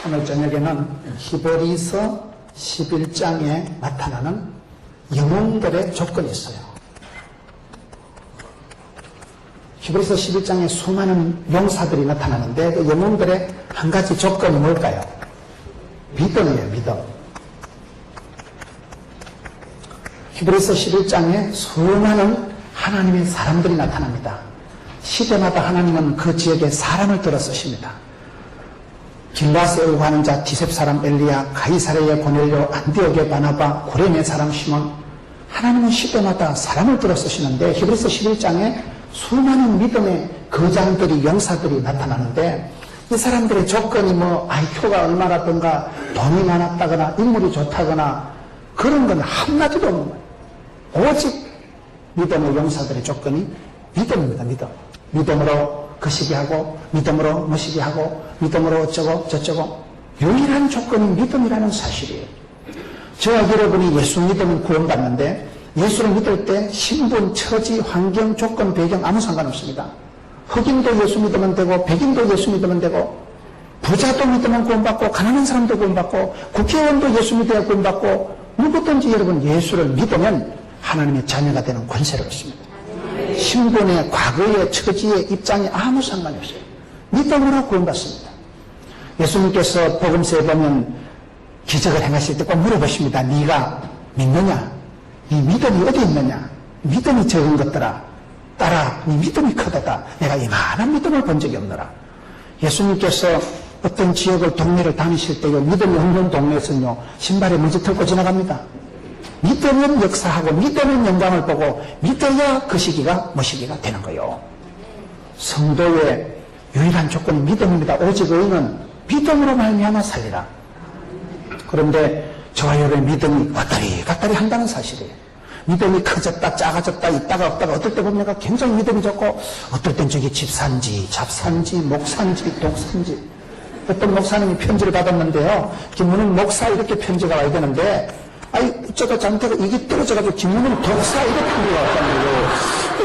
오늘 저녁에는 히브리서 11장에 나타나는 영웅들의 조건이 있어요. 히브리서 11장에 수많은 용사들이 나타나는데 그 영웅들의 한 가지 조건이 뭘까요? 믿음이에요. 믿음. 히브리서 11장에 수많은 하나님의 사람들이 나타납니다. 시대마다 하나님은 그 지역에 사람을 들어 쓰십니다. 길라스에 의하는 자 디셉 사람 엘리야, 가이사랴의 고넬료, 안디옥의 바나바, 고레네 사람 시몬. 하나님은 시대마다 사람을 들어 쓰시는데 히브리서 11장에 수많은 믿음의 거장들이, 용사들이 나타나는데 이 사람들의 조건이 뭐 IQ가 얼마라든가 돈이 많았다거나 인물이 좋다거나 그런 건 한마디도 없는 거예요. 오직 믿음의 용사들의 조건이 믿음입니다. 믿음. 믿음으로 거시기 하고 믿음으로 모시기 하고 믿음으로 어쩌고 저쩌고 유일한 조건이 믿음이라는 사실이에요. 저와 여러분이 예수 믿으면 구원받는데 예수를 믿을 때 신분, 처지, 환경, 조건, 배경 아무 상관없습니다. 흑인도 예수 믿으면 되고 백인도 예수 믿으면 되고 부자도 믿으면 구원받고 가난한 사람도 구원받고 국회의원도 예수 믿어야 구원받고 누구든지 여러분 예수를 믿으면 하나님의 자녀가 되는 권세를 얻습니다. 신분의 과거의 처지의 입장에 아무 상관이 없어요. 믿음으로 구원받습니다. 예수님께서 복음서에 보면 기적을 행하실 때 꼭 물어보십니다. 네가 믿느냐? 네 믿음이 어디 있느냐? 믿음이 적은 것들아 따라 네 믿음이 크도다. 내가 이만한 믿음을 본 적이 없노라. 예수님께서 어떤 지역을 동네를 다니실 때요 믿음이 없는 동네에서는요 신발에 먼지 털고 지나갑니다. 믿으면 역사하고 믿으면 영광을 보고 믿어야 그 시기가 모시기가 되는 거예요. 성도의 유일한 조건이 믿음입니다. 오직 의인은 믿음으로 말미암아 살리라. 그런데 저와 여러분의 믿음이 왔다리 갔다리 한다는 사실이에요. 믿음이 커졌다 작아졌다 있다가 없다가 어떨 때 보면 내가 굉장히 믿음이 좋고 어떨 땐 저기 집산지 잡산지 목산지 독산지. 어떤 목사님이 편지를 받았는데요 김문은 목사 이렇게 편지가 와야 되는데 아니 어쩌다 잘못해서 이게 떨어져가지고 김문은 독사 이렇게 편지가 왔다는 거예요.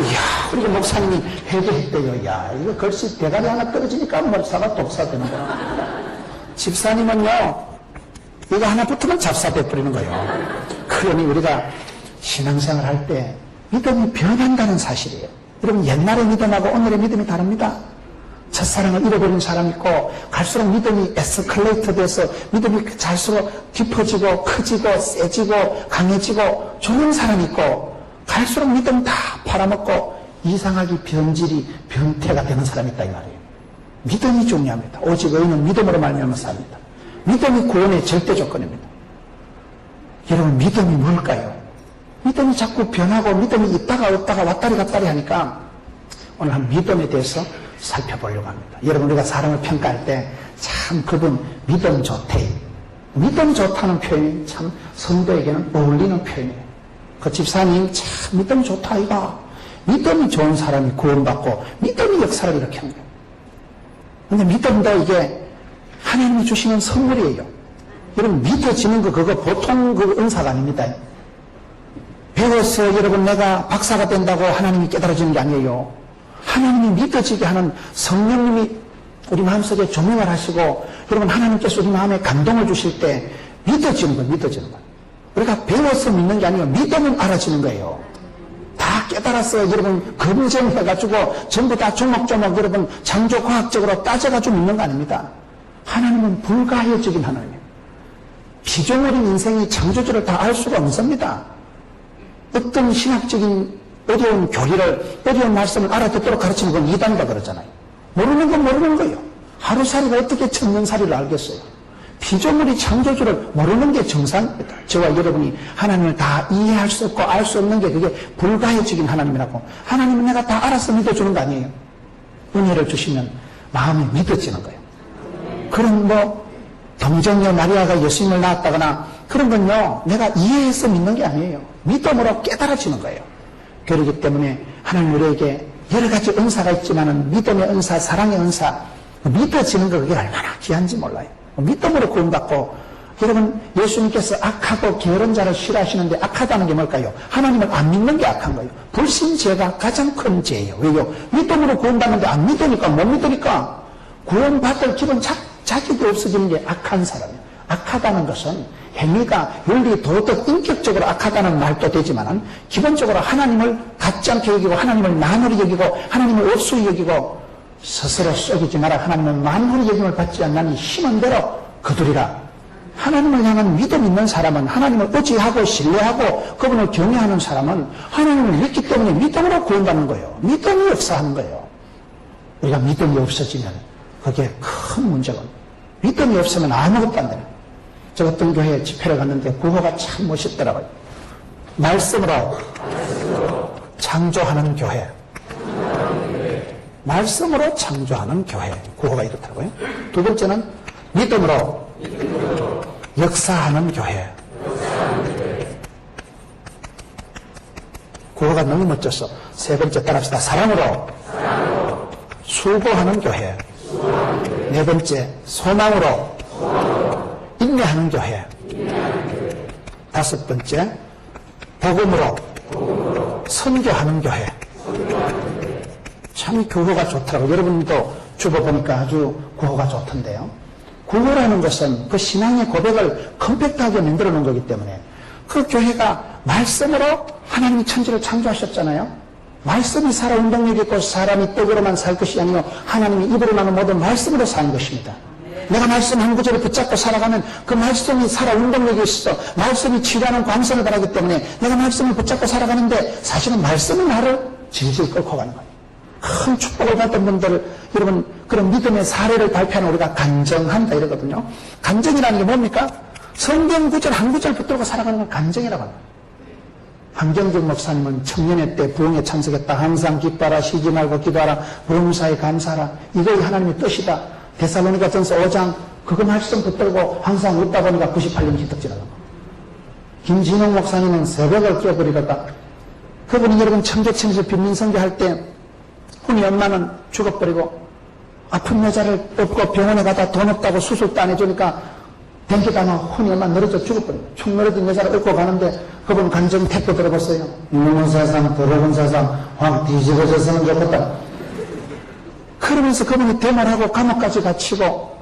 이야 그리고 목사님이 회개했대요. 야 이거 글씨 대가리 하나 떨어지니까 목사가 독사 되는 거야. 집사님은요 이거 하나 붙으면 잡사 돼버리는 거예요. 그러니 우리가 신앙생활 할 때 믿음이 변한다는 사실이에요. 여러분 옛날의 믿음하고 오늘의 믿음이 다릅니다. 첫사랑을 잃어버린 사람 있고 갈수록 믿음이 에스컬레이터 돼서 믿음이 갈수록 깊어지고 커지고 세지고 강해지고 좋은 사람 있고 갈수록 믿음 다 팔아먹고 이상하게 변질이 변태가 되는 사람이 있다 이 말이에요. 믿음이 중요합니다. 오직 의인은 믿음으로 말미암아 삽니다. 믿음이 구원의 절대 조건입니다. 여러분 믿음이 뭘까요? 믿음이 자꾸 변하고 믿음이 있다가 없다가 왔다리 갔다리 하니까 오늘 한 믿음에 대해서 살펴보려고 합니다. 여러분 우리가 사람을 평가할 때 참 그분 믿음 좋대. 믿음 좋다는 표현이 참 성도에게는 어울리는 표현이에요. 그 집사님 참 믿음 좋다 이가. 믿음이 좋은 사람이 구원받고 믿음이 역사를 일으키는 거예요. 근데 믿음도 이게 하나님이 주시는 선물이에요. 여러분 믿어지는 거 그거 보통 그 은사가 아닙니다. 배워서 여러분 내가 박사가 된다고 하나님이 깨달아지는 게 아니에요. 하나님이 믿어지게 하는 성령님이 우리 마음속에 조명을 하시고 여러분 하나님께서 우리 마음에 감동을 주실 때 믿어지는 거예요. 믿어지는 거예요. 우리가 배워서 믿는 게 아니에요. 믿으면 알아지는 거예요. 다 깨달았어요. 여러분 검증해가지고 전부 다 조목조목 여러분 창조과학적으로 따져가지고 믿는 거 아닙니다. 하나님은 불가해적인 하나님이에요. 피조물인 인생이 창조주를 다 알 수가 없습니다. 어떤 신학적인 어려운 교리를, 어려운 말씀을 알아듣도록 가르치는 건 이단이다 그러잖아요. 모르는 건 모르는 거예요. 하루살이가 어떻게 천년살이를 알겠어요. 피조물이 창조주를 모르는 게 정상입니다. 저와 여러분이 하나님을 다 이해할 수 없고 알 수 없는 게 그게 불가해적인 하나님이라고. 하나님은 내가 다 알아서 믿어주는 거 아니에요. 은혜를 주시면 마음이 믿어지는 거예요. 그런 동정녀 마리아가 예수님을 낳았다거나 그런 건요 내가 이해해서 믿는 게 아니에요. 믿음으로 깨달아지는 거예요. 그렇기 때문에 하나님 우리에게 여러 가지 은사가 있지만은 믿음의 은사, 사랑의 은사, 믿어지는 거 그게 얼마나 귀한지 몰라요. 믿음으로 구원받고 여러분 예수님께서 악하고 게으른 자를 싫어하시는데 악하다는 게 뭘까요? 하나님을 안 믿는 게 악한 거예요. 불신죄가 가장 큰 죄예요. 왜요? 믿음으로 구원받는데 안 믿으니까 못 믿으니까 구원받을 길은 자격이 없어지는 게 악한 사람이에요. 악하다는 것은 행위가 윤리, 도덕, 인격적으로 악하다는 말도 되지만은 기본적으로 하나님을 갖지 않게 여기고 하나님을 나누리 여기고 하나님을 없수히 여기고 스스로 썩이지 마라. 하나님을 만물의 여김을 받지 않나니 힘은 대로 거두리라. 하나님을 향한 믿음 있는 사람은 하나님을 의지하고 신뢰하고 그분을 경외하는 사람은 하나님을 믿기 때문에 믿음으로 구원받는 거예요. 믿음이 역사하는 거예요. 우리가 믿음이 없어지면 그게 큰 문제가 믿음이 없으면 아무것도 안 돼요. 저 어떤 교회에 집회를 갔는데 구호가 참 멋있더라고요. 말씀으로 창조하는 교회. 말씀으로 창조하는 교회. 구호가 이렇더라고요. 두 번째는 믿음으로 역사하는 교회. 구호가 너무 멋졌어. 세 번째 따라합시다. 사랑으로 수고하는 교회. 네 번째 소망으로 인내하는 교회. 다섯 번째 복음으로 선교하는 교회. 참 구호가 좋더라고요. 여러분도 주어보니까 아주 구호가 좋던데요. 구호라는 것은 그 신앙의 고백을 컴팩트하게 만들어 놓은 거기 때문에 그 교회가 말씀으로 하나님이 천지를 창조하셨잖아요. 말씀이 살아 운동력이 있고 사람이 떡으로만 살 것이 아니요 하나님이 입으로 하는 모든 말씀으로 사는 것입니다. 내가 말씀 한 구절을 붙잡고 살아가면 그 말씀이 살아 운동력이 있어 말씀이 치료하는 광선을 바라기 때문에 내가 말씀을 붙잡고 살아가는데 사실은 말씀이 나를 질질 끌고 가는 거예요. 큰 축복을 받던 분들 여러분 그런 믿음의 사례를 발표하는 우리가 간정한다 이러거든요. 간정이라는 게 뭡니까? 성경 구절 한 구절 붙들고 살아가는 걸 간정이라고 합니다. 한경준 목사님은 청년회 때 부흥에 참석했다. 항상 기뻐하라, 쉬지 말고 기도하라, 범사에 감사하라. 이것이 하나님의 뜻이다. 데살로니가전서 5장 그거 말씀 붙들고 항상 웃다 보니까 98년 기특지라고. 김진홍 목사님은 새벽을 깨어버리다가 그분이 여러분 청계천에서 빈민선교할 때 훈이 엄마는 죽어버리고 아픈 여자를 업고 병원에 가다 돈 없다고 수술도 안 해주니까 댕기다가 훈이 엄마 늘어져 죽어버리고 축 늘어진 여자를 업고 가는데 그분 간증 택도 들어봤어요. 이놈의 세상 더러운 세상 확 뒤집어져서는 좋겠다. 그러면서 그분이 대말하고 감옥까지 갇히고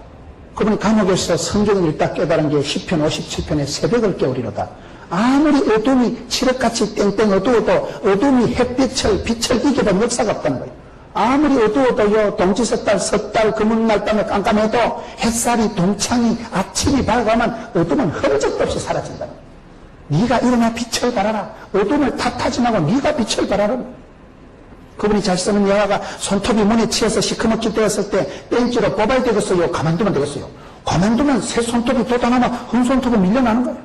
그분이 감옥에서 성경을 읽다 깨달은 게 시편 57편에 새벽을 깨우리로다. 아무리 어둠이 칠흑같이 땡땡 어두워도 어둠이 햇빛을 빛을 이겨본 역사가 없다는 거예요. 아무리 어두워도요 동지섣달 섣달 금은날 밤에 깜깜해도 햇살이 동창이 아침이 밝아만 어둠은 흔적도 없이 사라진다. 네가 일어나 빛을 발하라. 어둠을 탓하지 말고 네가 빛을 발하라. 그분이 잘 쓰는 영화가 손톱이 문에 치여서 시커멓게 되었을 때 벤치로 뽑아야 되겠어요? 가만두면 되겠어요? 가만두면 새 손톱이 돋아나면 한 손톱은 밀려나는 거예요.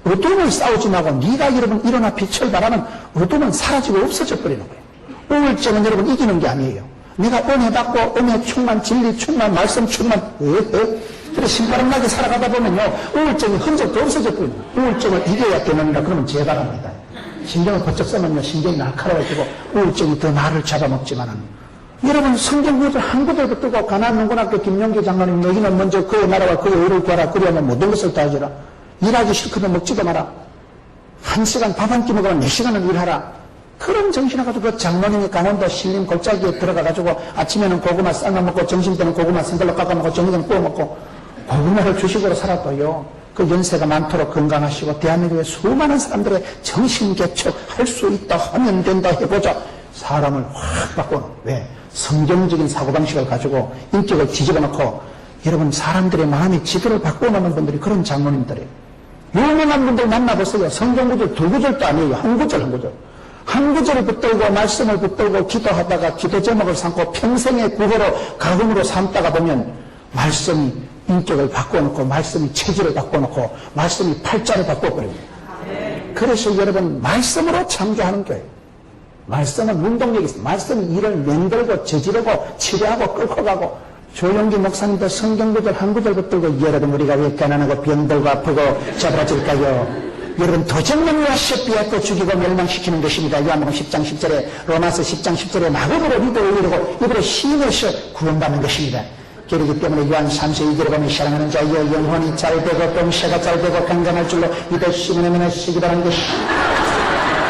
어둠을 싸우지 말고 네가 여러분 일어나 빛을 발하면 어둠은 사라지고 없어져 버리는 거예요. 우울증은 여러분 이기는 게 아니에요. 내가 은혜 받고 은혜 충만 진리 충만 말씀 충만 그래 신바람나게 살아가다 보면요 우울증이 흔적도 없어져 버려요. 우울증을 이겨야 되는다 그러면 재발합니다. 신경을 번쩍 쓰면요 신경이 날카로워지고 우울증이 더 나를 잡아먹지만은 여러분 성경 구절 한 구절 붙들고 가나안농군학교 김용기 장로님 너희는 먼저 그의 나라와 그의 의를 구하라. 그리하면 모든 것을 다 하리라. 일하기 싫거든 먹지도 마라. 1시간 밥 한 끼 먹으면 4시간을 일하라. 그런 정신을 가지고 그 장모님이 강원도 신림 골짜기에 들어가가지고 아침에는 고구마 삶아 먹고 점심때는 고구마 생걸로 깎아 먹고 저녁에는 구워 먹고 고구마를 주식으로 살았고요. 그 연세가 많도록 건강하시고 대한민국의 수많은 사람들의 정신개척 할 수 있다 하면 된다 해보자. 사람을 확 바꿔. 왜? 성경적인 사고방식을 가지고 인격을 뒤집어 놓고 여러분 사람들의 마음의 지도를 바꿔놓는 분들이 그런 장모님들이에요. 유명한 분들 만나보세요. 성경구절 두 구절도 아니에요. 한 구절 한 구절. 한 구절을 붙들고 말씀을 붙들고 기도하다가 기도 제목을 삼고 평생의 구호로 가금으로 삼다가 보면 말씀이 인격을 바꿔놓고 말씀이 체질을 바꿔놓고 말씀이 팔자를 바꿔버립니다. 그래서 여러분 말씀으로 창조하는 교회. 말씀은 운동력이 있습니다. 말씀이 일을 만들고 저지르고 치료하고 끌고 가고 조용기 목사님도 성경구절 한 구절 붙들고 여러분 우리가 왜 가난하고 병들고 아프고 자브라질까요? 여러분 도적만 와시비하고 죽이고 멸망시키는 것입니다. 요한복음 10장 10절에 로마서 10장 10절에 마법으로 믿어 올리고 입으로 시인해서 구원받는 것입니다. 그렇기 때문에 요한 3서 2절에 보면 사랑하는 자여 영혼이 잘되고 동시가 잘되고 건강할 줄로 믿으시면 하시기 바라는 것입니다.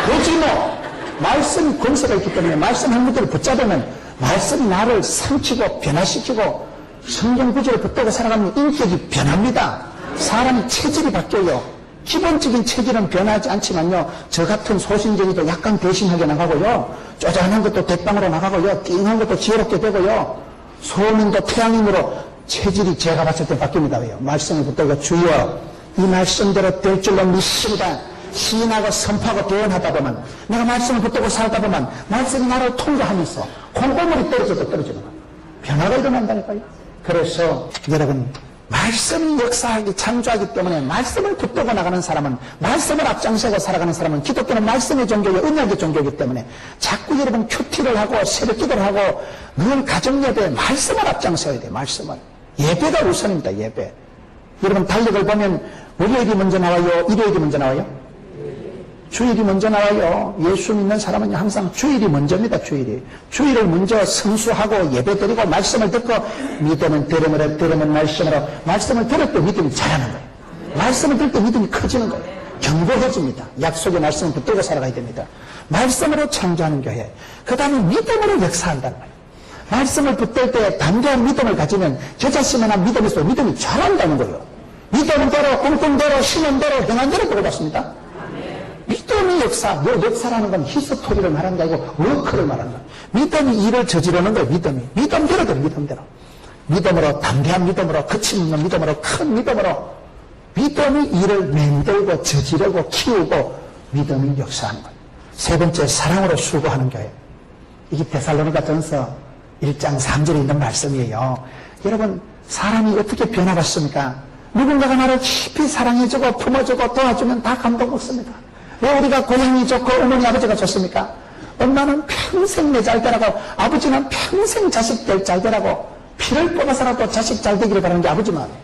그렇지 뭐 말씀 권세가 있기 때문에 말씀 한 구절을 붙잡으면 말씀이 나를 상치고 변화시키고 성경 구절을 붙들고 살아가면 인격이 변합니다. 사람이 체질이 바뀌어요. 기본적인 체질은 변하지 않지만요, 저 같은 소신쟁이도 약간 대심하게 나가고요, 쪼잔한 것도 대빵으로 나가고요, 띵한 것도 지혜롭게 되고요, 소민도 태양인으로 체질이 제가 봤을 때 바뀝니다. 왜요? 말씀을 붙들고 주여 이 말씀대로 될 줄로 믿습니다. 시인하고 선포하고 대언하다 보면, 내가 말씀을 붙들고 살다 보면 말씀이 나를 통과하면서 콩고물이 떨어져도 떨어지는 거예요. 변화가 일어난다니까요. 그래서 여러분, 말씀이 역사하기 창조하기 때문에 말씀을 붙들고 나가는 사람은, 말씀을 앞장서고 살아가는 사람은, 기독교는 말씀의 종교예요. 언약의 종교이기 때문에 자꾸 여러분 큐티를 하고 새벽기도를 하고 늘 가정예배에 말씀을 앞장서야 돼요. 말씀을. 예배가 우선입니다. 예배. 여러분 달력을 보면 월요일이 먼저 나와요? 일요일이 먼저 나와요? 주일이 먼저 나와요. 예수 믿는 사람은 항상 주일이 먼저입니다. 주일이. 주일을 먼저 성수하고 예배드리고 말씀을 듣고, 믿음은 들음으로, 들음은 말씀으로, 말씀을 들을 때 믿음이 자라는 거예요. 말씀을 들을 때 믿음이 커지는 거예요. 견고해집니다. 약속의 말씀을 붙들고 살아가야 됩니다. 말씀으로 창조하는 교회, 그 다음에 믿음으로 역사한다는 거예요. 말씀을 붙들 때 담대한 믿음을 가지면 저 자신만한 믿음이 있어요. 믿음이 자란다는 거예요. 믿음대로, 꿈꿈대로, 신음대로, 행한대로 보고받습니다. 믿음의 역사, 역사라는 건 히스토리를 말하는 게 아니고 워크를 말하는 거예요. 믿음이 일을 저지르는 거예요. 믿음대로 돼요. 믿음대로. 믿음으로, 담대한 믿음으로, 거침없는 믿음으로, 큰 믿음으로 믿음이 일을 만들고 저지르고 키우고 믿음이 역사하는 거예요. 세 번째, 사랑으로 수고하는 교회. 이게 데살로니가 전서 1장 3절에 있는 말씀이에요. 여러분, 사람이 어떻게 변화받습니까? 누군가가 나를 깊이 사랑해주고 품어주고 도와주면 다 감동 먹습니다. 왜 우리가 고향이 좋고 어머니 아버지가 좋습니까? 엄마는 평생 내 잘 되라고, 아버지는 평생 자식들 잘 되라고 피를 뽑아서라도 자식 잘 되기를 바라는 게 아버지 마음이에요.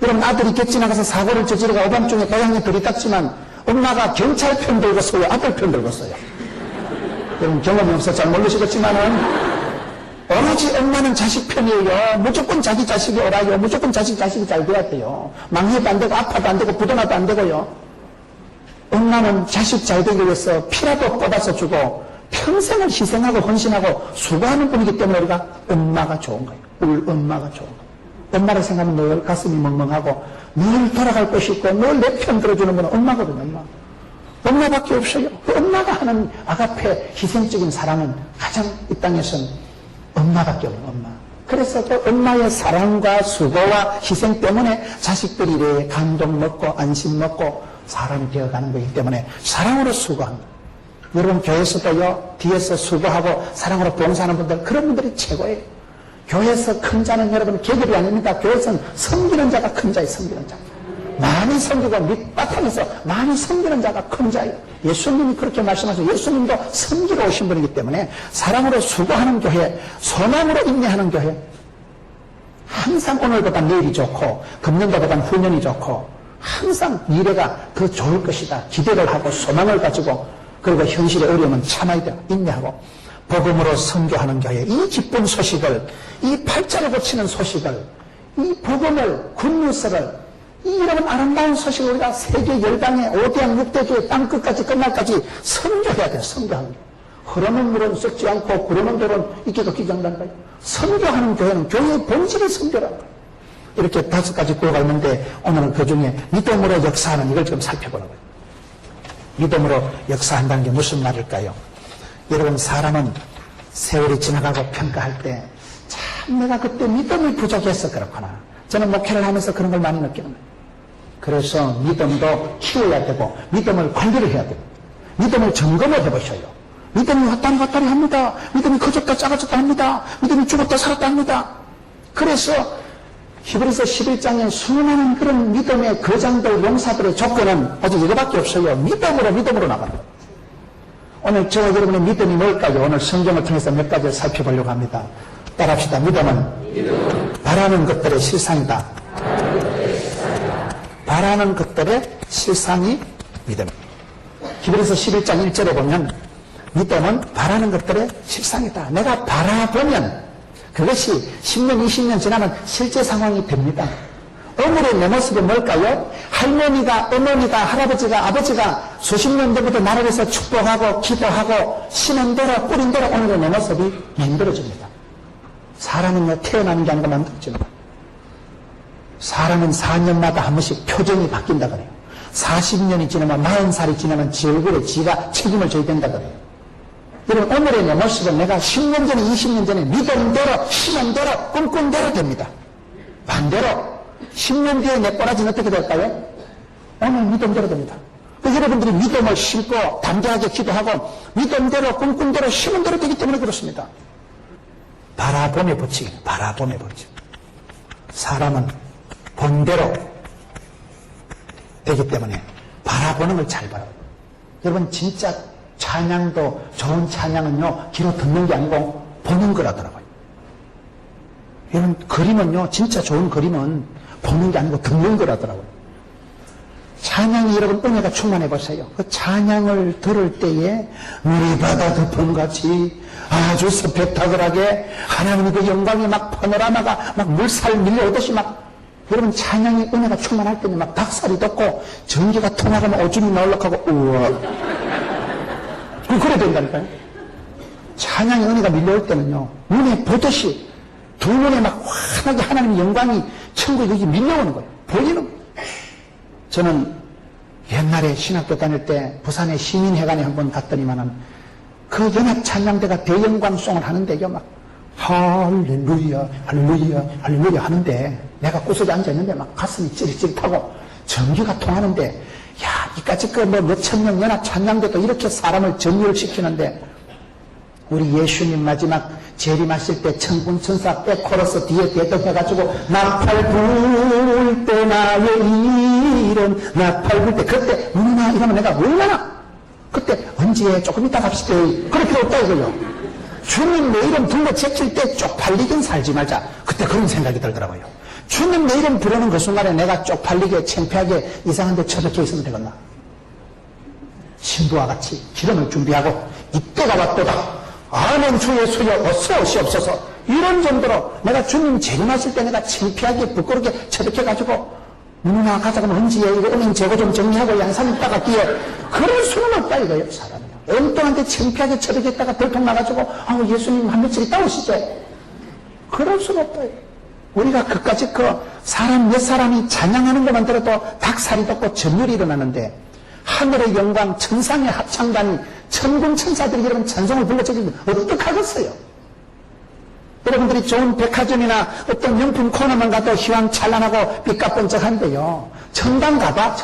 여러분, 아들이 길 지나가서 사고를 저지르고 오밤중에 고향에 들이닥치면 엄마가 경찰 편 들고 서요? 아들 편 들고 서요? 여러분 경험이 없어서 잘 모르시겠지만은 오로지 엄마는 자식 편이에요. 무조건 자기 자식이 옳아요. 무조건 자식이 잘 돼야 돼요. 망해도 안 되고 아파도 안 되고 부도나도 안 되고요. 엄마는 자식 잘 되기 위해서 피라도 뽑아서 주고 평생을 희생하고 헌신하고 수고하는 분이기 때문에 우리가 엄마가 좋은 거예요. 우리 엄마가 좋은 거예요. 엄마를 생각하면 늘 가슴이 멍멍하고 늘 돌아갈 곳이 있고 늘 내 편 들어주는 분은 엄마거든요. 엄마. 엄마밖에 없어요. 그 엄마가 하는 아가페 희생적인 사랑은 가장 이 땅에서는 엄마밖에 없는 엄마. 그래서 또 엄마의 사랑과 수고와 희생 때문에 자식들이 이래 감동 먹고 안심 먹고 사람이 되어가는 거기 때문에 사랑으로 수고합니다. 여러분 교회에서도요, 뒤에서 수고하고 사랑으로 봉사하는 분들, 그런 분들이 최고예요. 교회에서 큰 자는 여러분 계급이 아닙니다. 교회에서는 섬기는 자가 큰 자예요. 섬기는 자. 많이 섬기고 밑바탕에서 많이 섬기는 자가 큰 자예요. 예수님이 그렇게 말씀하셔서 예수님도 섬기러 오신 분이기 때문에 사랑으로 수고하는 교회, 소망으로 인내하는 교회, 항상 오늘보다 내일이 좋고 금년도보다 후년이 좋고 항상 미래가 더 좋을 것이다 기대를 하고 소망을 가지고, 그리고 현실의 어려움은 참아야 돼. 인내하고 복음으로 선교하는 교회, 이 기쁜 소식을, 이 팔자를 고치는 소식을, 이 복음을, 굿뉴스를, 이 여러분 아름다운 소식을 우리가 세계 열방에 5대양 6대교회 땅끝까지 끝날까지 선교해야 돼요. 선교하는 게. 흐르는 물은 썩지 않고 구르는 돌은 있게도 기장단다. 선교하는 교회는 교회의 본질을 선교라는 거예요. 이렇게 5가지 구호가 있는데 오늘은 그 중에 믿음으로 역사하는 이걸 좀 살펴보는 거예요. 믿음으로 역사한다는 게 무슨 말일까요? 여러분, 사람은 세월이 지나가고 평가할 때 참 내가 그때 믿음이 부족해서 그렇구나. 저는 목회를 하면서 그런 걸 많이 느끼는 거예요. 그래서 믿음도 키워야 되고 믿음을 관리를 해야 되고 믿음을 점검을 해보셔요. 믿음이 왔다리 갔다리 합니다. 믿음이 커졌다 작아졌다 합니다. 믿음이 죽었다 살았다 합니다. 그래서 히브리서 11장에 수많은 그런 믿음의 거장들, 용사들의 조건은 오직 이거밖에 없어요. 믿음으로 나간다. 오늘 저와 여러분의 믿음이 뭘까요? 오늘 성경을 통해서 몇 가지를 살펴보려고 합니다. 따라합시다. 믿음은 바라는 것들의 실상이다. 바라는 것들의 실상이 믿음. 히브리서 11장 1절에 보면 믿음은 바라는 것들의 실상이다. 내가 바라보면 그것이 10년, 20년 지나면 실제 상황이 됩니다. 오늘의 내 모습은 뭘까요? 할머니가, 어머니가, 할아버지가, 아버지가 수십 년 전부터 나를 위해서 축복하고 기도하고 심은 대로 뿌린 대로 오늘의 내 모습이 만들어집니다. 사람은요, 태어나는 게 아니고 만들어지는 거예요. 사람은 4년마다 한 번씩 표정이 바뀐다 그래요. 40년이 지나면 40살이 지나면 지 얼굴에 지가 책임을 져야 된다 그래요. 여러분, 오늘의 내 모습은 내가 10년 전에, 20년 전에 믿음대로, 희망대로, 꿈꾼대로 됩니다. 반대로 10년 뒤에 내 꼬라지는 어떻게 될까요? 오늘 믿음대로 됩니다. 여러분들이 믿음을 심고 담대하게 기도하고 믿음대로, 꿈꾼대로, 희망대로 되기 때문에 그렇습니다. 바라봄의 법칙이에요. 바라봄의 법칙. 사람은 본대로 되기 때문에 바라보는 걸 잘 바라봐요. 여러분, 진짜 찬양도, 좋은 찬양은요, 귀로 듣는 게 아니고 보는 거라더라고요. 여러분, 그림은요, 진짜 좋은 그림은 보는 게 아니고 듣는 거라더라고요. 찬양이 여러분 은혜가 충만해 보세요. 그 찬양을 들을 때에 물이 바다 덮음같이 아주 스펙타클하게 하나님의 그 영광이 막 파노라마가 막 물살 밀려오듯이 막 여러분 찬양의 은혜가 충만할 때는 막 닭살이 돋고 전기가 통하면 오줌이 나올락하고 우와 그래 된다니까요. 찬양의 은혜가 밀려올 때는요 눈에 보듯이 두 눈에 막 환하게 하나님의 영광이 천국에 여기 밀려오는 거예요. 보이는 거예요. 저는 옛날에 신학교 다닐 때 부산의 시민회관에 한번 갔더니만은 그 연합 찬양대가 대영광송을 하는데요 막 할렐루야 할렐루야 할렐루야 하는데 내가 구석에 앉아있는데 막 가슴이 찌릿찌릿하고 전기가 통하는데 야 이까짓 그 뭐 몇천 명 연합 찬양대도 이렇게 사람을 전율시키는데 우리 예수님 마지막 재림하실 때 천군천사 백코러스 뒤에 대동해가지고 나팔 불 때 나의 이름 나팔 불 때 그때 누나 이러면 내가 얼마나 그때 언제 조금 이따 갑시다 그럴 필요 없다 이거요. 주님 내 이름 불러 제칠 때 쪽팔리긴 살지 말자 그때 그런 생각이 들더라고요. 주님 내 이름 부르는 그 순간에 내가 쪽팔리게 창피하게 이상한 데 처박혀 있으면 되겠나. 신부와 같이 기름을 준비하고 이때가 왔도다 아멘 주 예수여 어서 오시옵소서 이런 정도로 내가 주님 재림하실 때 내가 창피하게 부끄럽게 처박혀가지고 누나 가자 그러면 언제 이거 은행 재고 좀 정리하고 양산 있다가 끼어 그럴 수는 없다 이거예요. 사람이 엉뚱한테 창피하게 처박혔다가 들통 나가지고 아우 예수님 한 며칠 있다 오시죠. 그럴 수는 없다. 우리가 그까짓 그 사람 몇 사람이 찬양하는 것만 들어도 닭살이 돋고 전율이 일어나는데 하늘의 영광 천상의 합창단이 천군 천사들이 여러분 찬송을 불러주면 어떡하겠어요. 여러분들이 좋은 백화점이나 어떤 명품 코너만 가도 휘황찬란하고 삐까뻔쩍한데요 천당 가봐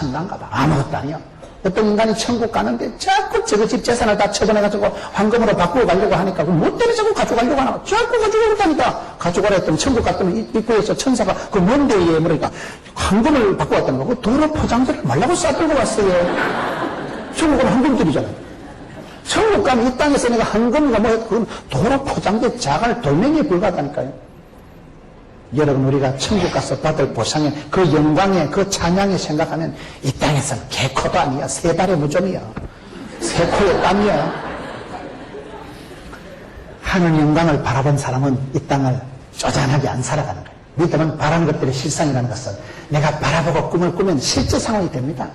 아무것도 아니요. 어떤 인간이 천국 가는데 자꾸 저거 집 재산을 다 처분해가지고 황금으로 바꾸고 가려고 하니까 뭐 때문에 자꾸 가져가려고 하나 자꾸 가져가려고 하니까 가져가라 했더니 천국 갔더니 입구에서 천사가 그 뭔데 얘 뭐니까 황금을 바꾸고 왔다는 거고 도로 포장지를 말라고 싸들고 왔어요. 천국은 황금들이잖아요. 천국 가면 이 땅에서 내가 황금이가 뭐 그건 도로 포장지 자갈 돌멩이에 불과하다니까요. 여러분 우리가 천국 가서 받을 보상에 그 영광에 그 찬양에 생각하면 이 땅에서는 개코도 아니야. 세 발의 무좀이야. 세 코의 땀이야. 하늘 영광을 바라본 사람은 이 땅을 쪼잔하게 안 살아가는 거예요. 믿음은 바라는 것들의 실상이라는 것은 내가 바라보고 꿈을 꾸면 실제 상황이 됩니다.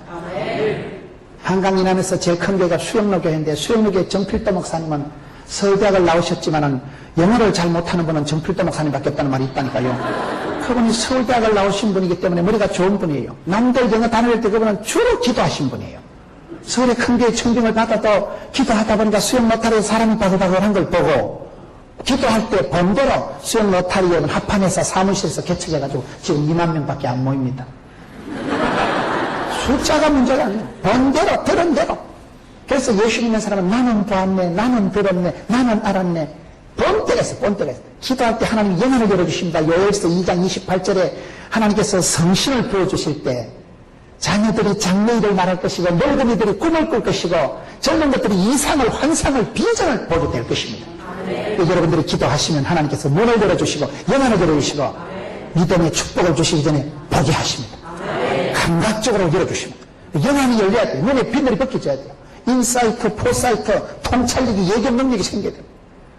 한강 이남에서 제일 큰 교회가 수영로교회인데 수영로교회 정필도 목사님은 서울대학을 나오셨지만은 영어를 잘 못하는 분은 정필도 목사님밖에 없다는 말이 있다니까요. 그분이 서울대학을 나오신 분이기 때문에 머리가 좋은 분이에요. 남들 영어 다닐 때 그분은 주로 기도하신 분이에요. 서울의 큰 교회 청빙을 받아도 기도하다 보니까 수영 로타리에 사람이 바글바글한 걸 보고 기도할 때 번대로 수영 로타리에 합판해서 사무실에서 개척해가지고 지금 2만 명밖에 안 모입니다. 숫자가 문제가 아니에요. 번대로 들은 대로. 그래서 예수 믿는 사람은 나는 보았네, 나는 들었네, 나는 알았네. 번때렸어. 기도할 때 하나님 영안을 열어주십니다. 요엘서 2장 28절에 하나님께서 성신을 부어주실 때 자녀들이 장래일을 말할 것이고 늙은이들이 꿈을 꿀 것이고 젊은 것들이 이상을, 환상을, 비전을 보게 될 것입니다. 여러분들이 기도하시면 하나님께서 문을 열어주시고 영안을 열어주시고 믿음의 축복을 주시기 전에 보게 하십니다. 감각적으로 열어주십니다. 영안이 열려야 돼요. 눈에 비늘이 벗겨져야 돼요. 인사이트, 포사이트, 통찰력이, 예견 능력이 생겨야 돼요.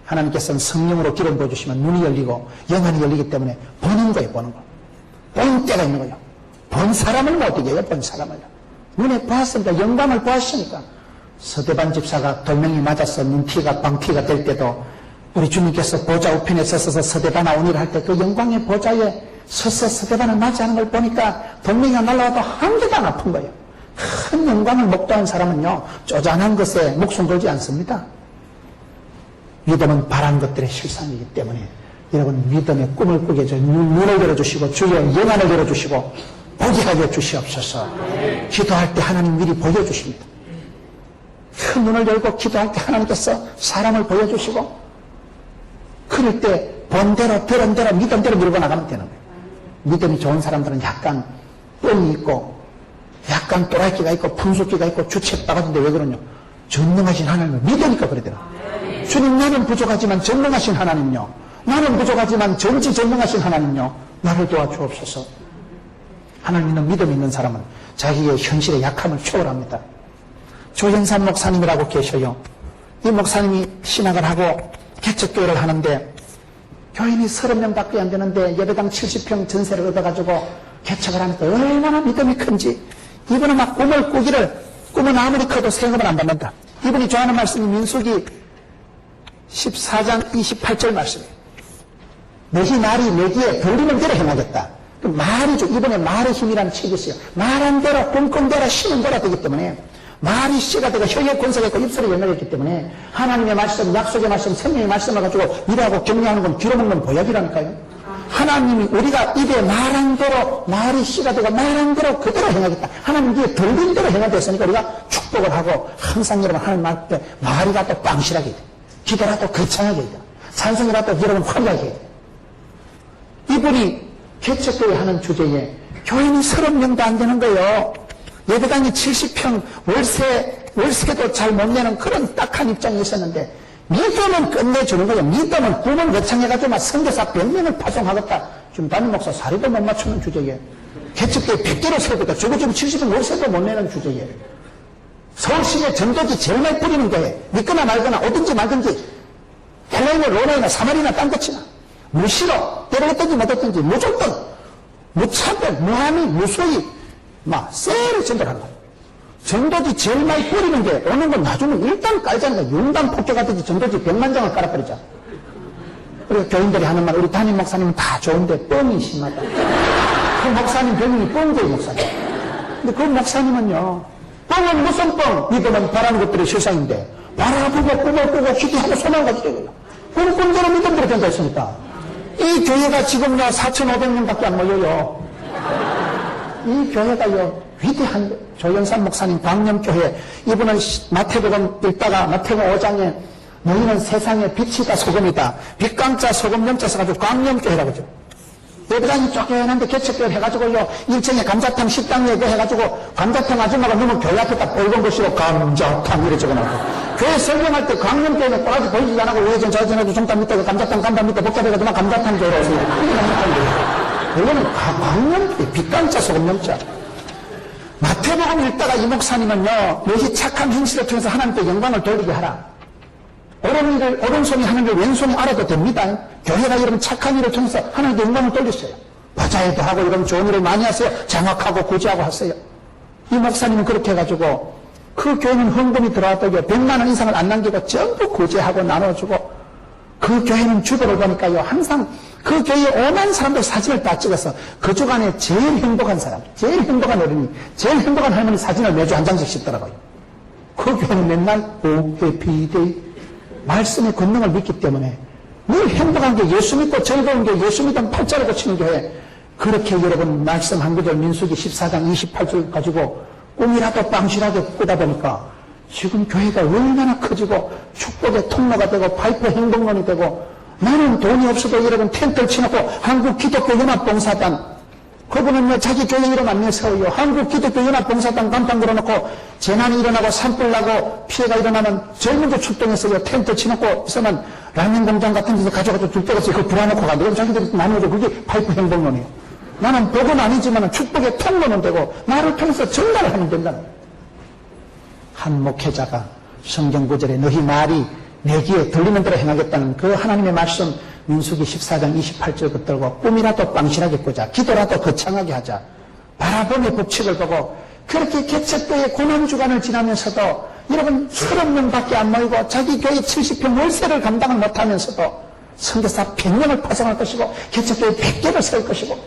하나님께서는 성령으로 기름 부어주시면 눈이 열리고 영안이 열리기 때문에 보는 거예요. 보는 거. 본 때가 있는 거예요. 본 사람을 못 이겨요. 본 사람을요. 눈에 보았으니까 영광을 보았으니까 서대반 집사가 돌멩이 맞아서 눈피가 방피가 될 때도 우리 주님께서 보좌 우편에 서서 서대반아 오니라 할 때 그 영광의 보좌에 서서 서대반을 맞이하는 걸 보니까 돌멩이가 날라와도 한 개도 안 아픈 거예요. 큰 영광을 목도한 사람은요, 쪼잔한 것에 목숨 걸지 않습니다. 믿음은 바란 것들의 실상이기 때문에 여러분 믿음의 꿈을 꾸게 해줘 눈을 열어주시고 주여 영안을 열어주시고 보게 하여 주시옵소서. 기도할 때 하나님 미리 보여주십니다. 큰 눈을 열고 기도할 때 하나님께서 사람을 보여주시고 그럴 때 본대로 들은 대로 믿음대로 밀고 나가면 되는 거예요. 믿음이 좋은 사람들은 약간 뻥이 있고 약간 또라이기가 있고 분수기가 있고 주책바가지인데 왜 그러냐? 전능하신 하나님을 믿으니까 그러더라. 주님 나는 부족하지만 전능하신 하나님요. 나는 부족하지만 전지전능하신 하나님요. 나를 도와주옵소서. 하나님 믿음 있는 사람은 자기의 현실의 약함을 초월합니다. 조현산 목사님이라고 계셔요. 이 목사님이 신학을 하고 개척교회를 하는데 교인이 30명밖에 안 되는데 예배당 70평 전세를 얻어가지고 개척을 하니까 얼마나 믿음이 큰지 이분은 막 꿈을 꾸기를 꿈은 아무리 커도 세금을 안 받는다. 이분이 좋아하는 말씀이 민수기 14장 28절 말씀이에요. 너희 말이 내기에 돌리는 대로 행하겠다. 그 말이죠. 이번에 말의 힘이라는 책이 있어요. 말한 대로 꿈꾼 대로 쉬는 대로 되기 때문에 말이 씨가 되고 혀의 권세가 있고 입술이 연락했기 때문에 하나님의 말씀, 약속의 말씀, 생명의 말씀을 가지고 일하고 격려하는 건 빌어먹는 보약이라니까요. 하나님이 우리가 입에 말한 대로 말이 씨가 되고 말한 대로 그대로 행하겠다. 하나님 뒤에 돌린 대로 행하됐으니까 우리가 축복을 하고 항상 여러분 하나님 말 때 말이라도 빵실하게 돼. 기도라도 거창하게 돼. 찬송이라도 여러분 화려하게 돼. 이분이 개척교회 하는 주제에 교인이 30명도 안 되는 거예요. 예배당이 70평 월세도 잘 못 내는 그런 딱한 입장이 있었는데 믿음은 끝내주는 거예요. 믿음은 꿈을 거창해가지고 막 선교사 100명을 파송하겠다. 지금 담임 목사 사리도 못 맞추는 주제에 개척교회 100개로 세우겠다. 저거 지금 70평 월세도 못 내는 주제에 서울시내 전도지 제일 많이 뿌리는 교회 믿거나 말거나 오든지 말든지 헬라이나 로마이나 사마리나 딴것이나 무시로 때려했든지 못했든지 무조건 무차별 무함이 무소위 막 쎄를 전달하는 거예요. 전도지 제일 많이 뿌리는 게 오는 건 나중에 일단 깔자는 거예요. 용단 폭격하듯이 전도지 100만 장을 깔아버리자. 그리고 교인들이 하는 말 우리 담임 목사님은 다 좋은데 뻥이 심하다. 그 목사님 별명이 뻥교의 목사님. 근데 그 목사님은요 뻥은 무슨 뻥? 믿음은 바라는 것들의 실상인데 바라보고 꿈을 꾸고 기도하고 소망을 가지고 꿈꾼 대로 믿음대로 된다 했으니까 이 교회가 지금요 4,500명밖에 안 모여요. 이 교회가요 위대한 조영산 목사님 광명교회 이분은 마태복음 읽다가 마태복음 5장에 너희는 세상의 빛이다 소금이다 빛광자 소금 염자 써가지고 광명교회라고 하죠. 예배당이 쫓겨났는데 개척교회 해가지고요 1층에 감자탕 식당 얘기해가지고 감자탕 아줌마가 너무 교회 앞에 딱 빨간 글씨로 감자탕 이래 적어놨고 교회 설명할 때 광명교회는 꼬라지 보이지 않고 우회전 좌회전해도 종단 밑에 감자탕 간판 밑에 복잡해가지고 막 감자탕 교회라고 해요. 이거는 광명교회 빛광자 소금 염자. 마태복음 읽다가 이 목사님은요 너희 착한 행실을 통해서 하나님께 영광을 돌리게 하라. 오른손이 하는 걸 왼손이 알아도 됩니다. 교회가 여러분 착한 일을 통해서 하나님께 영광을 돌리세요. 바자회도 하고 이런 좋은 일을 많이 하세요. 장악하고 구제하고 하세요. 이 목사님은 그렇게 해가지고 그 교회는 헌금이 들어왔다고요 100만 원 이상을 안 남기고 전부 구제하고 나눠주고 그 교회는 주보를 보니까요 항상 그 교회에 오만 사람들 사진을 다 찍어서 그 주간에 제일 행복한 사람, 제일 행복한 어린이, 제일 행복한 할머니 사진을 매주 한 장씩 싣더라고요. 그 교회는 맨날 오 해피데이 말씀의 권능을 믿기 때문에 늘 행복한 게 예수 믿고 즐거운 게 예수 믿으면 팔자를 고치는 교회. 그렇게 여러분 말씀 한 구절 민수기 14장 28절 가지고 꿈이라도 빵실하게 꾸다 보니까 지금 교회가 얼마나 커지고 축복의 통로가 되고 파이프 행복론이 되고 나는 돈이 없어도 여러분 텐트를 치놓고 한국기독교연합봉사단 그분은요 자기 교회 이름 안 내세워요. 한국기독교연합봉사단 간판 걸어놓고 재난이 일어나고 산불 나고 피해가 일어나면 젊은도 출동했어요. 텐트 치놓고 있으면 라면 공장 같은 데서 가져가서 줄 때가 있어요. 그걸 불어놓고 가. 그럼 자기들이 나누어줘. 그게 파이프 행복론이에요. 나는 복은 아니지만 축복의 통로는 되고 나를 통해서 전달을 하면 된다. 한 목회자가 성경 구절에 너희 말이 내 귀에 들리는 대로 행하겠다는 그 하나님의 말씀 민수기 14장 28절 붙들고 꿈이라도 빵실하게 꾸자 기도라도 거창하게 하자 바라봄의 법칙을 보고 그렇게 개척교회 고난주간을 지나면서도 여러분 30명밖에 안 모이고 자기 교회 70평 월세를 감당을 못하면서도 선교사 100명을 파송할 것이고 개척교회 100개를 세울 것이고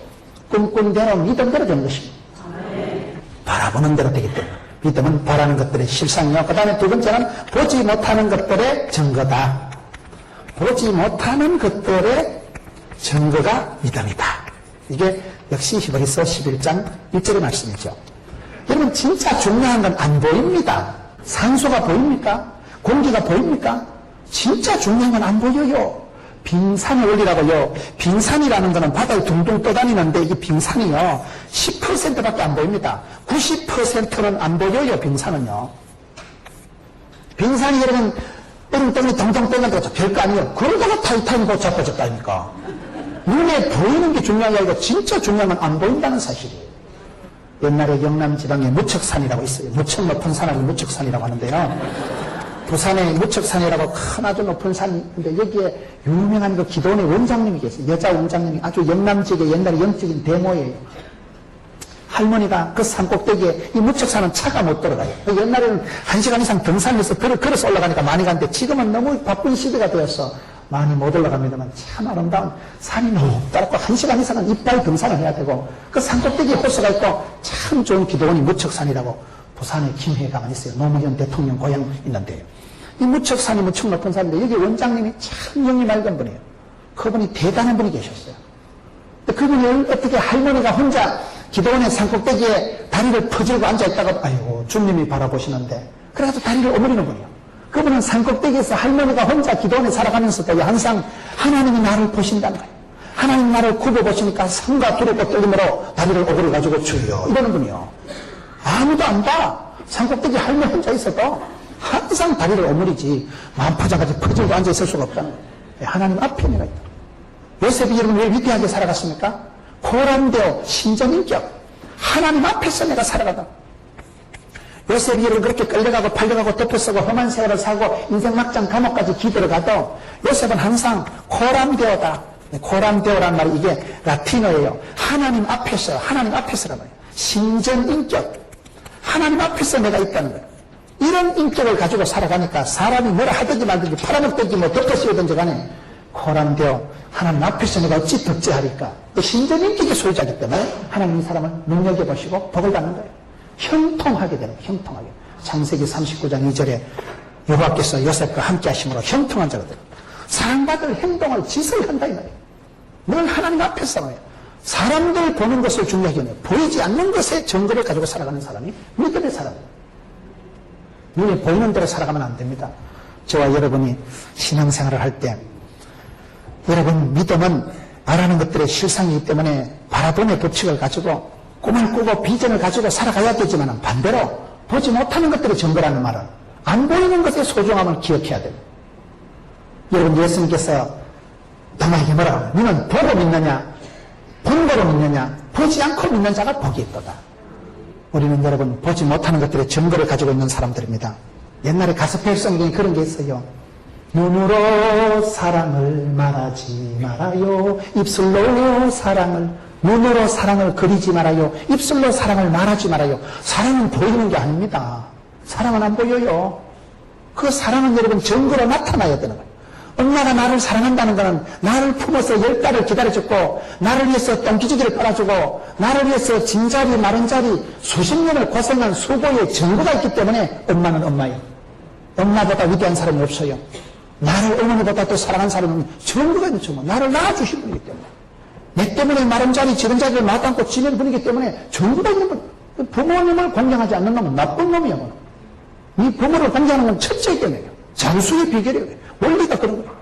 꿈꾼 대로 믿음대로 되는 것입니다. 바라보는 대로 되기 때문에 믿음은 바라는 것들의 실상이요. 그 다음에 두 번째는 보지 못하는 것들의 증거다. 보지 못하는 것들의 증거가 믿음이다. 이게 역시 히브리서 11장 1절의 말씀이죠. 여러분 진짜 중요한 건 안 보입니다. 산소가 보입니까? 공기가 보입니까? 진짜 중요한 건 안 보여요. 빙산의 원리라고요. 빙산이라는 거는 바다에 둥둥 떠다니는데 이게 빙산이요 10%밖에 안 보입니다. 90%는 안 보여요. 빙산은요. 빙산이 여러분 얼음 때문에 동동 떠난다고 해서 별거 아니에요. 그러다가 타이탄이 곧 잡아졌다니까. 눈에 보이는 게 중요한 게 아니고 진짜 중요한 건 안 보인다는 사실이에요. 옛날에 영남 지방에 무척산이라고 있어요. 무척 높은 산을 무척산이라고 하는데요. 부산에 무척산이라고 큰 아주 높은 산이 있는데 여기에 유명한 그 기도원의 원장님이 계세요. 여자 원장님이 아주 영남 지역의 옛날에 영적인 대모예요. 할머니가 그 산 꼭대기에 이 무척산은 차가 못 들어가요. 옛날에는 1시간 이상 등산해서 걸어서 올라가니까 많이 갔는데 지금은 너무 바쁜 시대가 되어서 많이 못 올라갑니다만 참 아름다운 산이 높다고 1시간 이상은 이빨 등산을 해야 되고 그 산 꼭대기에 호수가 있고 참 좋은 기도원이 무척산이라고 부산에 김해가만 있어요. 노무현 대통령 고향 있는데요. 이 무척산이 무척 높은 산인데 여기 원장님이 참 영이 맑은 분이에요. 그분이 대단한 분이 계셨어요. 그분이 어떻게 할머니가 혼자 기도원의 산꼭대기에 다리를 퍼질고 앉아있다가 아이고 주님이 바라보시는데 그래가지고 다리를 오므리는 분이에요. 그분은 산꼭대기에서 할머니가 혼자 기도원에 살아가면서도 항상 하나님이 나를 보신다는 거예요. 하나님 나를 굽어보시니까 산과 두렵고 떨림으로 다리를 오므려가지고 주여 이러는 분이요. 아무도 안 봐. 산꼭대기 할머니 혼자 있어도 항상 다리를 오므리지 만파장까지 퍼질고 앉아있을 수가 없다는 거예요. 하나님 앞에 내가 있다. 요셉이 여러분 왜 위대하게 살아갔습니까? 고람되어 신전인격 하나님 앞에서 내가 살아가다. 요셉이 여러분 그렇게 끌려가고 팔려가고 덮어쓰고 험한 세월을 사고 인생 막장 감옥까지 기대를 가도 요셉은 항상 고람되어다. 고람되어란 말이 이게 라틴어예요. 하나님 앞에서란 말이에요. 신전인격 하나님 앞에서 내가 있다는 거예요. 이런 인격을 가지고 살아가니까 사람이 뭐라 하든지 말든지 팔아먹든지 뭐 덮어씌우든지 간에 고람되어 하나님 앞에서 내가 어찌 덕지하리까. 신전인격의 소유자이기 때문에 하나님 이 사람을 눈여겨보시고 복을 받는 거예요. 형통하게 되는 거예요. 형통하게. 창세기 39장 2절에 여호와께서 요셉과 함께 하심으로 형통한 자가 되는 거예요. 사랑받을 행동을 짓을 한다 이 말이에요. 늘 하나님 앞에서 말이에요. 사람들 보는 것을 중요하게 해요. 보이지 않는 것의 증거를 가지고 살아가는 사람이 믿음의 사람이에요. 눈에 보이는 대로 살아가면 안 됩니다. 저와 여러분이 신앙생활을 할 때 여러분 믿음은 바라는 것들의 실상이기 때문에 바라봄의 법칙을 가지고 꿈을 꾸고 비전을 가지고 살아가야 되지만 반대로 보지 못하는 것들의 증거라는 말은 안 보이는 것의 소중함을 기억해야 됩니다. 여러분 예수님께서 당나에게 뭐라고 하냐? 너는 보고 믿느냐? 본 거로 믿느냐? 보지 않고 믿는 자가 복이 있도다. 우리는 여러분 보지 못하는 것들의 증거를 가지고 있는 사람들입니다. 옛날에 가스펠 성경에 그런 게 있어요. 눈으로 사랑을 말하지 말아요. 입술로 사랑을 눈으로 사랑을 그리지 말아요. 입술로 사랑을 말하지 말아요. 사랑은 보이는 게 아닙니다. 사랑은 안 보여요. 그 사랑은 여러분 증거로 나타나야 되는 거예요. 엄마가 나를 사랑한다는 것은 나를 품어서 10달을 기다려줬고 나를 위해서 똥기저귀를 빨아주고 나를 위해서 진자리 마른자리 수십 년을 고생한 수고의 증거가 있기 때문에 엄마는 엄마예요. 엄마보다 위대한 사람이 없어요. 나를 어머니보다 더 사랑한 사람은 증거가 있는 증거. 나를 낳아주신 분이기 때문에 내 때문에 마른자리 지른자리를 마땅고 지는 분이기 때문에 증거가 있는 분. 부모님을 공경하지 않는 놈은 나쁜 놈이야. 이 부모를 공경하는 건 첫째 때문에요. 장수의 비결이에요. 원리가 그런 거예요.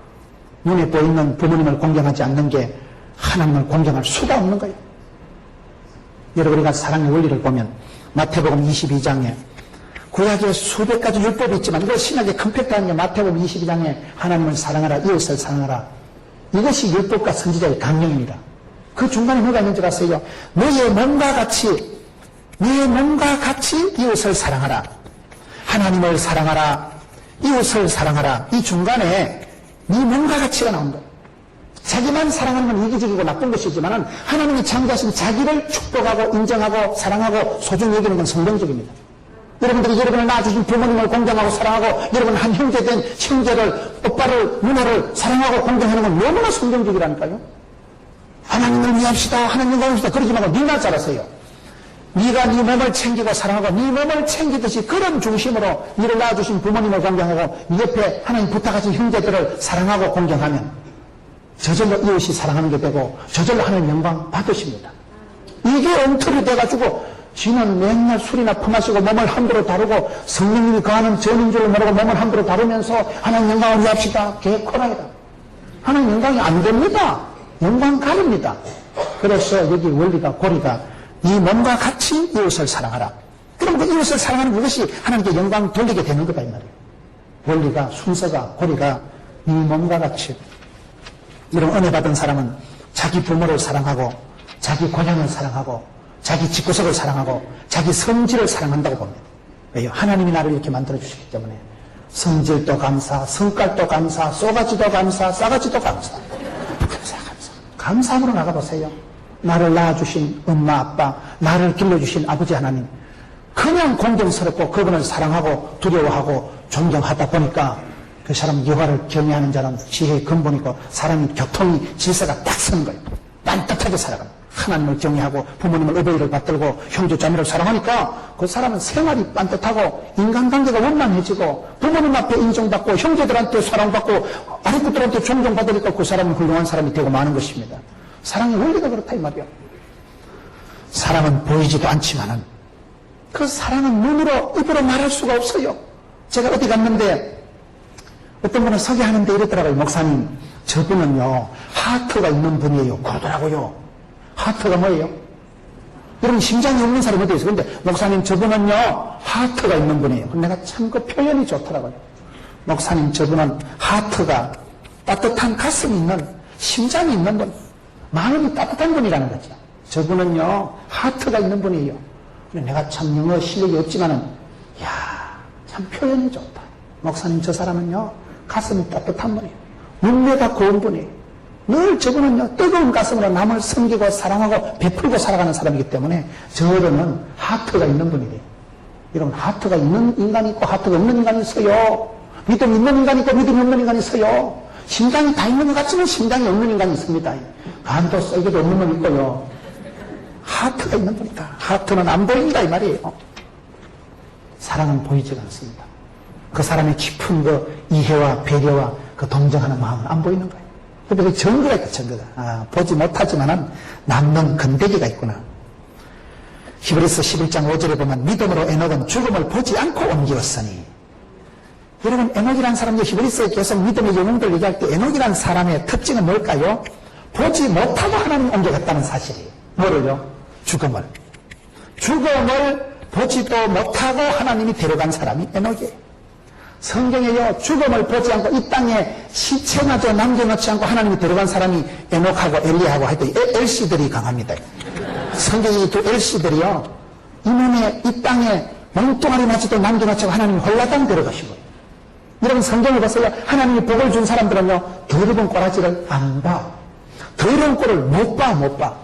눈에 보이는 부모님을 공경하지 않는 게 하나님을 공경할 수가 없는 거예요. 여러분 우리가 사랑의 원리를 보면 마태복음 22장에 구약에 수백 가지 율법이 있지만 이거 신약에 컴팩트한 게 마태복음 22장에 하나님을 사랑하라 이웃을 사랑하라 이것이 율법과 선지자의 강령입니다. 그 중간에 뭐가 있는지 아세요? 너의 몸과 같이 이웃을 사랑하라. 하나님을 사랑하라. 이웃을 사랑하라. 이 중간에 네 몸과 가치가 나온 거예요. 자기만 사랑하는 건 이기적이고 나쁜 것이지만 하나님이 창조하신 자기를 축복하고 인정하고 사랑하고 소중히 여기는 건 성경적입니다. 여러분들이 여러분을 낳아주신 부모님을 공경하고 사랑하고 여러분 한 형제된 형제를 오빠를 누나를 사랑하고 공경하는 건 너무나 성경적이라니까요. 하나님을 위합시다. 하나님 위합시다. 그러지 말고 네가 잘하세요. 네가 네 몸을 챙기고 사랑하고 네 몸을 챙기듯이 그런 중심으로 너를 낳아주신 부모님을 공경하고 네 옆에 하나님 부탁하신 형제들을 사랑하고 공경하면 저절로 이웃이 사랑하는 게 되고 저절로 하나님 영광 받으십니다. 이게 엉터리 돼가지고 지는 맨날 술이나 퍼마시고 몸을 함부로 다루고 성령님이 거하는 전인 줄 모르고 몸을 함부로 다루면서 하나님 영광을 위합시다. 개코라이다. 하나님 영광이 안 됩니다. 영광 가립니다. 그래서 여기 원리가 고리가 이 몸과 같이 이웃을 사랑하라. 그럼 그 이웃을 사랑하는 그것이 하나님께 영광 돌리게 되는 거다 이 말이에요. 원리가 순서가 고리가 이 몸과 같이. 이런 은혜 받은 사람은 자기 부모를 사랑하고 자기 고향을 사랑하고 자기 집구석을 사랑하고 자기 성질을 사랑한다고 봅니다. 왜요? 하나님이 나를 이렇게 만들어주시기 때문에 성질도 감사, 성깔도 감사, 쏘가지도 감사, 싸가지도 감사. 감사함으로 나가보세요. 나를 낳아주신 엄마, 아빠, 나를 길러주신 아버지 하나님. 그냥 공경스럽고 그분을 사랑하고 두려워하고 존경하다 보니까 그 사람 여호와를 경외하는 자는 지혜의 근본이고 사람이 교통이 질서가 딱 서는 거예요. 빤듯하게 살아갑니다. 하나님을 경외하고 부모님을 어버이를 받들고 형제 자매를 사랑하니까 그 사람은 생활이 빤듯하고 인간관계가 원만해지고 부모님 앞에 인정받고 형제들한테 사랑받고 아랫분들한테 존경받으니까 그 사람은 훌륭한 사람이 되고 마는 것입니다. 사랑의 원리가 그렇다 이 말이야. 사랑은 보이지도 않지만은 그 사랑은 눈으로 입으로 말할 수가 없어요. 제가 어디 갔는데 어떤 분을 소개하는데 이러더라고요. 목사님 저분은요 하트가 있는 분이에요. 그러더라고요. 하트가 뭐예요? 여러분 심장이 없는 사람이 어디 있어요? 근데 목사님 저분은요 하트가 있는 분이에요. 내가 참 그 표현이 좋더라고요. 목사님 저분은 하트가 따뜻한 가슴이 있는 심장이 있는 분, 마음이 따뜻한 분이라는 거죠. 저분은요 하트가 있는 분이에요. 내가 참 영어 실력이 없지만은 야 참 표현이 좋다. 목사님 저 사람은요 가슴이 따뜻한 분이에요. 눈매가 고운 분이에요. 늘 저분은요 뜨거운 가슴으로 남을 섬기고 사랑하고 베풀고 살아가는 사람이기 때문에 저분은 하트가 있는 분이 돼요. 여러분 하트가 있는 인간이 있고 하트가 없는 인간이 있어요. 믿음 있는 인간이 있고 믿음 없는 인간이 있어요. 심장이 다 있는 것 같지만 심장이 없는 인간이 있습니다. 간도 썰기도 없는 분 있고요. 하트가 있는 분이다. 하트는 안 보인다 이 말이에요. 사랑은 보이지가 않습니다. 그 사람의 깊은 그 이해와 배려와 그 동정하는 마음은 안 보이는 거예요. 그런데 그 증거가 있다, 증거가. 보지 못하지만은 남는 근대기가 있구나. 히브리서 11장 5절에 보면 믿음으로 에녹은 죽음을 보지 않고 옮기었으니. 여러분 에녹이라는 사람이 히브리서에 계속 믿음의 영웅들 얘기할 때 에녹이라는 사람의 특징은 뭘까요? 보지 못하고 하나님 옮겨갔다는 사실이에요. 뭐를요? 죽음을. 죽음을 보지도 못하고 하나님이 데려간 사람이 에녹이에요. 성경에요 죽음을 보지 않고 이 땅에 시체마저 남겨놓지 않고 하나님이 데려간 사람이 에녹하고 엘리하고 하여튼 엘씨들이 강합니다. 성경의 두 엘씨들이요 이놈의 이 땅에 멍뚱아리 마치도 남겨놓지 않고 하나님이 홀라당 데려가시고 여러분 성경을 보세요. 하나님이 복을 준 사람들은요 더러운 꼬라지를 안 봐. 더러운 꼴을 못 봐.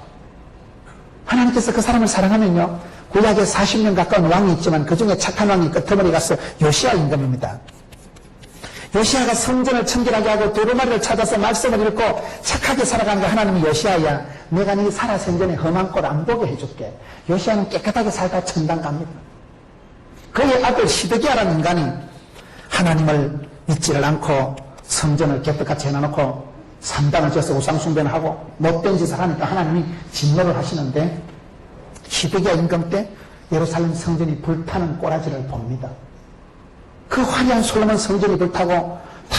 하나님께서 그 사람을 사랑하면요 구약에 40년 가까운 왕이 있지만 그 중에 착한 왕이 끝머리 가서 요시야 임금입니다. 요시야가 성전을 청결하게 하고 두루마리를 찾아서 말씀을 읽고 착하게 살아가는 거 하나님이 요시야야 내가 네 살아생전에 험한 꼴 안 보게 해줄게. 요시야는 깨끗하게 살다 천당 갑니다. 그의 아들 시드기야라는 인간이 하나님을 믿지를 않고 성전을 개떡같이 해놔놓고 산당을 지어서 우상숭배를 하고 못된 짓을 하니까 하나님이 진노를 하시는데 시드기야 임금 때 예루살렘 성전이 불타는 꼬라지를 봅니다. 그 화려한 솔로몬 성전이 불타고 다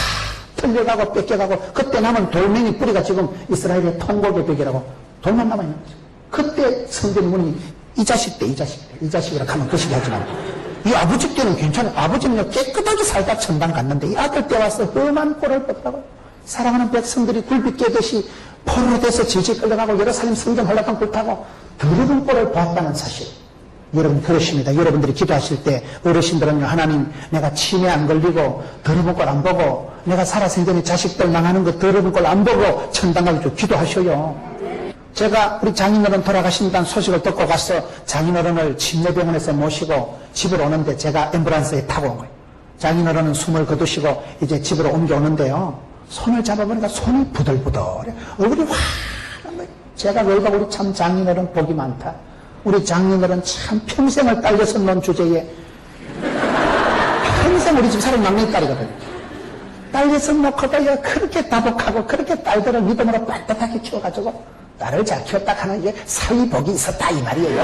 틀려가고 뺏겨가고 그때 남은 돌멩이 뿌리가 지금 이스라엘의 통곡의 벽이라고 돌만 남아있는 거죠. 그때 성전이 문이 이 자식이라 하면 그 시기 하지만 이 아버지 때는 괜찮아요. 아버지는요 깨끗하게 살다 천당 갔는데 이 아들 때 와서 험한 꼴을 보더라고요. 사랑하는 백성들이 굴비 깨듯이 포로로 돼서 질질 끌려가고 예루살렘 성전 홀라당 불타고 더러운 꼴을 보았다는 사실. 여러분 그렇습니다. 여러분들이 기도하실 때 어르신들은요 하나님 내가 치매 안 걸리고 더러운 꼴 안 보고 내가 살아생전에 자식들 망하는 거 더러운 걸 안 보고 천당 가기로 기도하셔요. 제가 우리 장인어른 돌아가신다는 소식을 듣고 가서 장인어른을 침례병원에서 모시고 집으로 오는데 제가 앰뷸런스에 타고 온 거예요. 장인어른은 숨을 거두시고 이제 집으로 옮겨오는데요. 손을 잡아보니까 손이 부들부들해. 얼굴이 환한 거예요. 제가 그걸 보고 우리 참 장인어른 복이 많다. 우리 장인어른 참 평생을 딸려서 논 주제에 평생 우리 집 사람 막내딸이거든요. 딸려서 놓고도 그렇게 다복하고 그렇게 딸들을 믿음으로 빳빳하게 키워가지고 딸을 잘 키웠다 하는 게 사위복이 있었다 이 말이에요.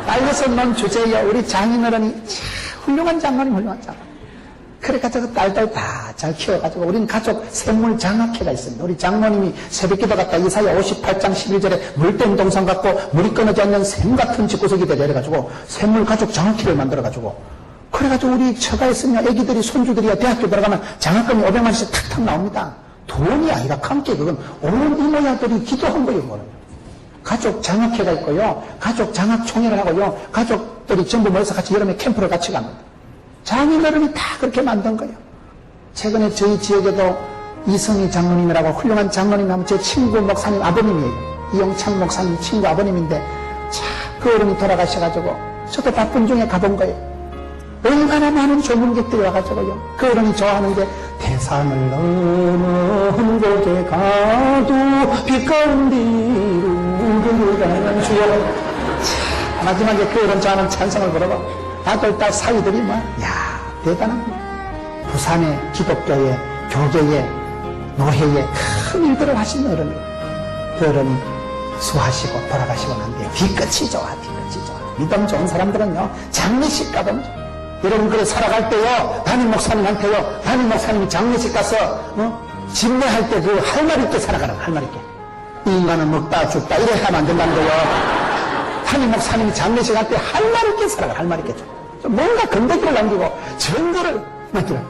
딸려서 논 주제에 우리 장인어른이 참 훌륭한 장모님, 훌륭한 장모님. 그러니까 저 딸들 다 잘 키워가지고 우리는 가족 샘물장학회가 있습니다. 우리 장모님이 새벽기도 갔다 이사야 58장 11절에 물된 동상 갖고 물이 끊어지 않는 샘 같은 집구석에 내려가지고 샘물가족장학회를 만들어가지고 그래가지고 우리 처가에 있으면 애기들이 손주들이야 대학교 들어가면 장학금이 500만 원씩 탁탁 나옵니다. 돈이 아니라 함께 그건 온 이모야들이 기도한 거예요. 그거는. 가족 장학회가 있고요. 가족 장학총회를 하고요. 가족들이 전부 모여서 같이 여름에 캠프를 같이 갑니다. 장인어른이 다 그렇게 만든 거예요. 최근에 저희 지역에도 이성희 장로님이라고 훌륭한 장로님이 하면 제 친구 목사님 아버님이에요. 이용창 목사님 친구 아버님인데 참 그 어른이 돌아가셔가지고 저도 바쁜 중에 가본 거예요. 얼마나 많은 조문객들이 와가지고요. 그 어른이 좋아하는 게 태산을 넘어 험곡에 가도 빛가운데로 가는 주여. 마지막에 그 어른 좋아하는 찬송을 부르고 아들, 딸, 사위들이 야 대단한 거예요. 부산의 기독교의 교계의 노회의 큰 일들을 하신 어른이에요. 그 어른이 수하시고 돌아가시고 난 뒤에 뒤끝이 좋아, 뒤끝이 좋아. 믿음 좋은 사람들은요 장례식 가보면 여러분 그래 살아갈 때요 담임 목사님한테요 담임 목사님이 장례식 가서 집례할 때 그 할 말 있게 살아가라고 할 말 있게. 이 인간은 먹다 죽다 이래 하면 안 된다는 거예요. 담임 목사님이 장례식 할 때 할 말 있게 살아가 할 말 있게 좀 뭔가 건더기를 남기고 전도를 맡기라.